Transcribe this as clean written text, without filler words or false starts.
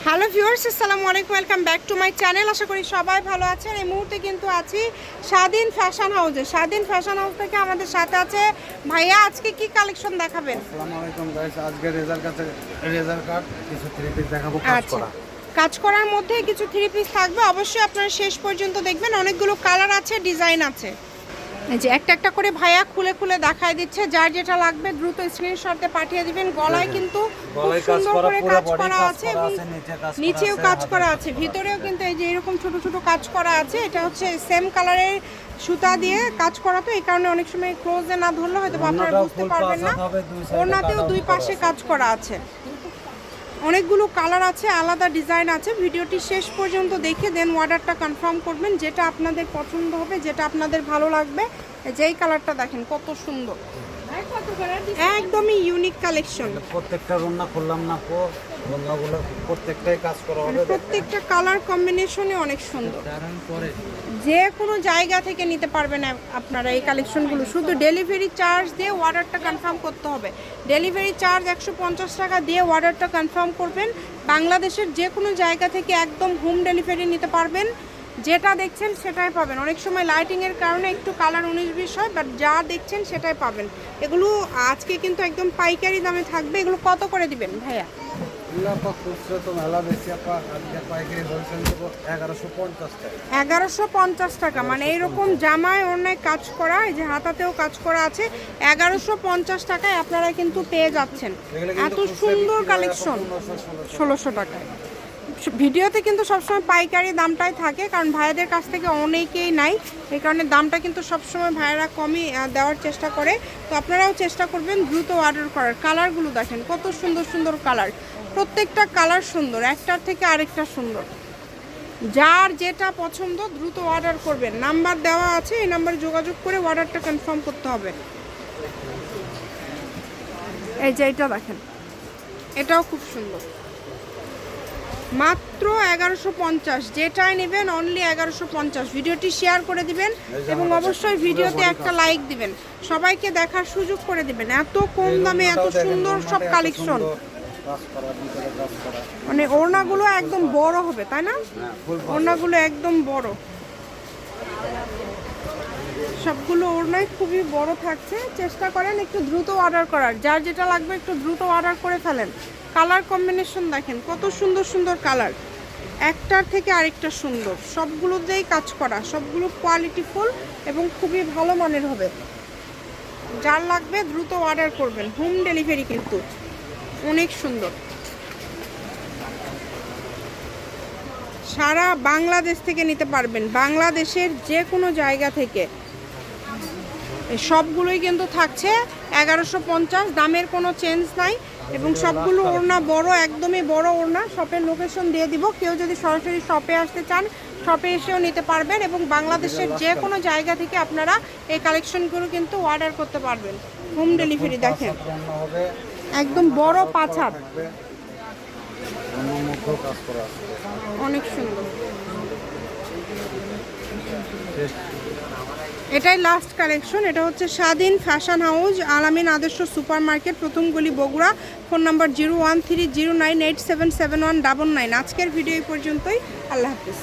Hello viewers, আসসালামু আলাইকুম, welcome back to my channel. আশা করি সবাই ভালো আছেন। এই মুহূর্তে কিন্তু আছি স্বাধীন ফ্যাশন হাউসে। স্বাধীন ফ্যাশন হাউস থেকে আমাদের সাথে আছে ভাইয়া। আজকে কি কালেকশন দেখাবেন? আসসালামু আলাইকুম গাইস, আজকে রেজাল্ট কাট কিছু থ্রি পিস দেখাবো কাজ করা। কাজ করার মধ্যে কিছু থ্রি পিস থাকবে, অবশ্যই আপনারা শেষ পর্যন্ত দেখবেন। অনেকগুলো কালার আছে, ডিজাইন আছে। এই যে একটা একটা করে ভাইয়া খুলে খুলে দেখায় দিচ্ছে। যার যেটা লাগবে দ্রুত স্ক্রিনশটে পাঠিয়ে দিবেন। গলায় কিন্তু খুব সুন্দর করে কাজ করা আছে এবং নিচেও কাজ করা আছে, ভিতরেও কিন্তু এই যে এরকম ছোট ছোট কাজ করা আছে। এটা হচ্ছে সেম কালারের সুতা দিয়ে কাজ করা, তো এই কারণে অনেক সময় ক্লোজে না ধরলে হয়তো আপনারা বুঝতে পারবেন না। ওনাতেও দুই পাশে কাজ করা আছে, অনেকগুলো কালার আছে, আলাদা ডিজাইন আছে। ভিডিওটি শেষ পর্যন্ত দেখে দেন অর্ডারটা কনফার্ম করবেন, যেটা আপনাদের পছন্দ হবে, যেটা আপনাদের ভালো লাগবে। যেই কালারটা দেখেন কত সুন্দর, একদমই ইউনিক কালেকশন। প্রত্যেকটা রুন্না খুললাম না পো, রুন্নাগুলো প্রত্যেকটাই কাজ করা হবে। প্রত্যেকটা কালার কম্বিনেশনে অনেক সুন্দর। যে কোনো জায়গা থেকে নিতে পারবেন আপনারা এই কালেকশনগুলো। শুধু ডেলিভারি চার্জ দিয়ে অর্ডারটা কনফার্ম করতে হবে। ডেলিভারি চার্জ 150 টাকা দিয়ে অর্ডারটা কনফার্ম করবেন। বাংলাদেশের যে কোনো জায়গা থেকে একদম হোম ডেলিভারি নিতে পারবেন। যেটা দেখছেন সেটাই পাবেন। অনেক সময় লাইটিংয়ের কারণে একটু কালার 19-20 হয়, বাট যা দেখছেন সেটাই পাবেন। এগুলো আজকে কিন্তু একদম পাইকারি দামে থাকবে। এগুলো কত করে দিবেন ভাইয়া? 1150 টাকা। মানে এইরকম জামায় অনেক কাজ করা, এই যে হাতাতেও কাজ করা আছে। 1150 টাকায় আপনারা কিন্তু পেয়ে যাচ্ছেন এত সুন্দর কালেকশন 1600 টাকায়। ভিডিওতে কিন্তু সবসময় পাইকারি দামটাই থাকে, কারণ ভাইয়াদের কাছ থেকে অনেকেই নাই, এই কারণে দামটা কিন্তু সবসময় ভাইয়ারা কমই দেওয়ার চেষ্টা করে। তো আপনারাও চেষ্টা করবেন দ্রুত অর্ডার করার। কালারগুলো দেখেন কত সুন্দর সুন্দর কালার, প্রত্যেকটা কালার সুন্দর, একটার থেকে আরেকটা সুন্দর। যার যেটা পছন্দ দ্রুত অর্ডার করবেন। নাম্বার দেওয়া আছে, এই নাম্বারে যোগাযোগ করে অর্ডারটা কনফার্ম করতে হবে। এই যে এটা দেখেন, এটাও খুব সুন্দর, মাত্র 1150। যেটাই নেবেন অনলি 1150। ভিডিওটি শেয়ার করে দিবেন এবং অবশ্যই ভিডিওতে একটা লাইক দিবেন, সবাইকে দেখার সুযোগ করে দিবেন। এত কম দামে এত সুন্দর সব কালেকশন। মানে ওড়নাগুলো একদম বড় হবে, তাই না? ওড়নাগুলো একদম বড়, সবগুলো ওড়নাই খুবই বড় থাকছে। চেষ্টা করেন একটু দ্রুত অর্ডার করার। যার যেটা লাগবে একটু দ্রুত অর্ডার করে ফেলেন। কালার কম্বিনেশন দেখেন কত সুন্দর সুন্দর কালার, একটার থেকে আরেকটা সুন্দর। সবগুলোতেই কাজ করা, সবগুলো কোয়ালিটিফুল এবং খুবই ভালো মানের হবে। যার লাগবে দ্রুত অর্ডার করবেন। হোম ডেলিভারি কিন্তু অনেক সুন্দর। সারা বাংলাদেশ থেকে নিতে পারবেন, বাংলাদেশের যে কোনো জায়গা থেকে। সবগুলোই কিন্তু থাকছে 1150, দামের কোনো চেঞ্জ নাই। এবং সবগুলো ওড়না বড়, একদমই বড় ওড়না। শপের লোকেশন দিয়ে দিব, কেউ যদি সরাসরি শপে আসতে চান শপে এসেও নিতে পারবেন। এবং বাংলাদেশের যে কোনো জায়গা থেকে আপনারা এই কালেকশনগুলো কিন্তু অর্ডার করতে পারবেন। হোম ডেলিভারি দেখেন, একদম বড় 5 হাত, অনেক সুন্দর। এটাই লাস্ট কালেকশন। এটা হচ্ছে স্বাধীন ফ্যাশন হাউস, আলামিন আদর্শ সুপার মার্কেট, প্রথম গলি, বগুড়া। Phone number 01309877199। আজকের ভিডিও এই পর্যন্তই। আল্লাহ হাফিজ।